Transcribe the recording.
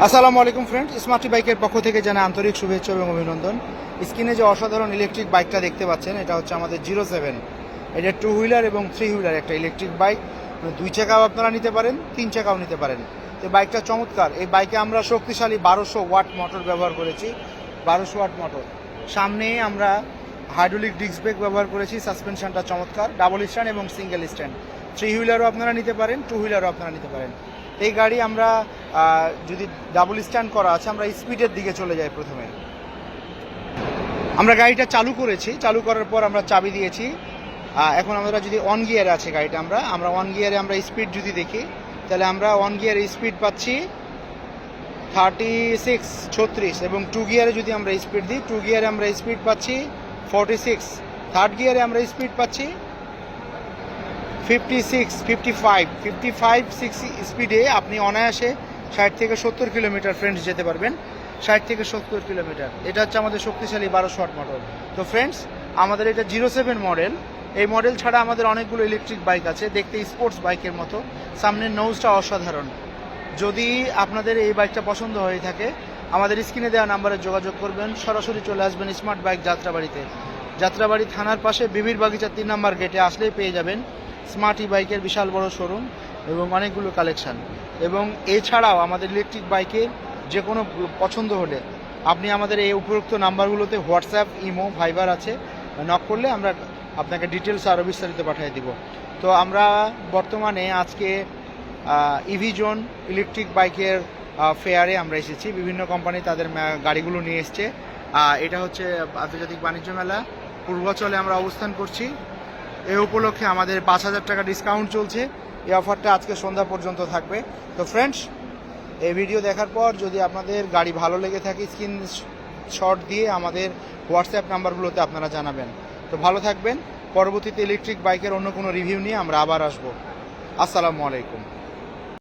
আসসালামু আলাইকুম friends, smarty বাইকের পক্ষ থেকে জানাই আন্তরিক শুভেচ্ছা এবং অভিনন্দন। স্ক্রিনে যে অসাধারণ ইলেকট্রিক বাইকটা দেখতে পাচ্ছেন, এটা হচ্ছে আমাদের 07। এটা 2 হুইলার এবং 3 হুইলার একটা ইলেকট্রিক বাইক। 2 চাকাও আপনারা নিতে পারেন, 3 চাকাও নিতে পারেন। তো বাইকটা চমৎকার। এই বাইকে আমরা শক্তিশালী 1200 ওয়াট মোটর ব্যবহার করেছি। 1200 ওয়াট মোটর। সামনে আমরা হাইড্রোলিক ডিস্ক ব্রেক ব্যবহার করেছি। সাসপেনশনটা চমৎকার, ডাবল স্ট্যান্ড এবং সিঙ্গেল স্ট্যান্ড। 3 হুইলারও আপনারা নিতে পারেন, 2 হুইলারও আপনারা নিতে পারেন। এই গাড়ি আমরা যদি ডাবল স্ট্যান্ড করা আছে, আমরা স্পিডের দিকে চলে যাই। প্রথমে আমরা গাড়িটা চালু করেছি, চালু করার পর আমরা চাবি দিয়েছি। এখন আমরা যদি অন গিয়ারে আছে গাড়িটা, আমরা অন গিয়ারে আমরা স্পিড যদি দেখি, তাহলে আমরা অন গিয়ারে স্পিড পাচ্ছি 36 এবং 2 গিয়ারে যদি আমরা স্পিড দিই, 2 গিয়ারে আমরা স্পিড পাচ্ছি 46। থার্ড গিয়ারে আমরা স্পিড পাচ্ছি 55-60 স্পিডে আপনি অনায়াসে 60 থেকে 70 কিলোমিটার ফ্রেন্ডস যেতে পারবেন। 60 থেকে 70 কিলোমিটার। এটা হচ্ছে আমাদের শক্তিশালী 1200 ওয়াট মোটর। তো ফ্রেন্ডস, আমাদের এটা 07 মডেল। এই মডেল ছাড়া আমাদের অনেকগুলো ইলেকট্রিক বাইক আছে, দেখতে স্পোর্টস বাইকের মতো। সামনের নোজটা অসাধারণ। যদি আপনাদের এই বাইকটা পছন্দ হয়ে থাকে, আমাদের স্ক্রিনে দেওয়া নাম্বারে যোগাযোগ করবেন, সরাসরি চলে আসবেন স্মার্ট বাইক যাত্রাবাড়িতে। যাত্রাবাড়ি থানার পাশে বিবির বাগিচা 3 নম্বর গেটে আসলেই পেয়ে যাবেন স্মার্ট বাইকের বিশাল বড় শোরুম এবং অনেকগুলো কালেকশান। এবং এছাড়াও আমাদের ইলেকট্রিক বাইকের যে কোনো পছন্দ হলে আপনি আমাদের এই উপরোক্ত নাম্বারগুলোতে হোয়াটসঅ্যাপ, ইমো, ভাইবার আছে, নক করলে আমরা আপনাকে ডিটেলস আরও বিস্তারিত পাঠিয়ে দিব। তো আমরা বর্তমানে আজকে ইভি জোন ইলেকট্রিক বাইকের ফেয়ারে আমরা এসেছি। বিভিন্ন কোম্পানি তাদের গাড়িগুলো নিয়ে এসছে। এটা হচ্ছে আন্তর্জাতিক বাণিজ্য মেলা পূর্বাচলে আমরা অবস্থান করছি। এই উপলক্ষে আমাদের 5000 টাকা ডিসকাউন্ট চলছে। এই অফারটা আজকে সন্ধ্যা পর্যন্ত থাকবে। তো ফ্রেন্ডস, এই ভিডিও দেখার পর যদি আপনাদের গাড়ি ভালো লেগে থাকে, স্ক্রিনশট দিয়ে আমাদের হোয়াটসঅ্যাপ নাম্বারগুলোতে আপনারা জানাবেন। তো ভালো থাকবেন। পরবর্তীতে ইলেকট্রিক বাইকের অন্য কোনো রিভিউ নিয়ে আমরা আবার আসবো। আসসালামু আলাইকুম।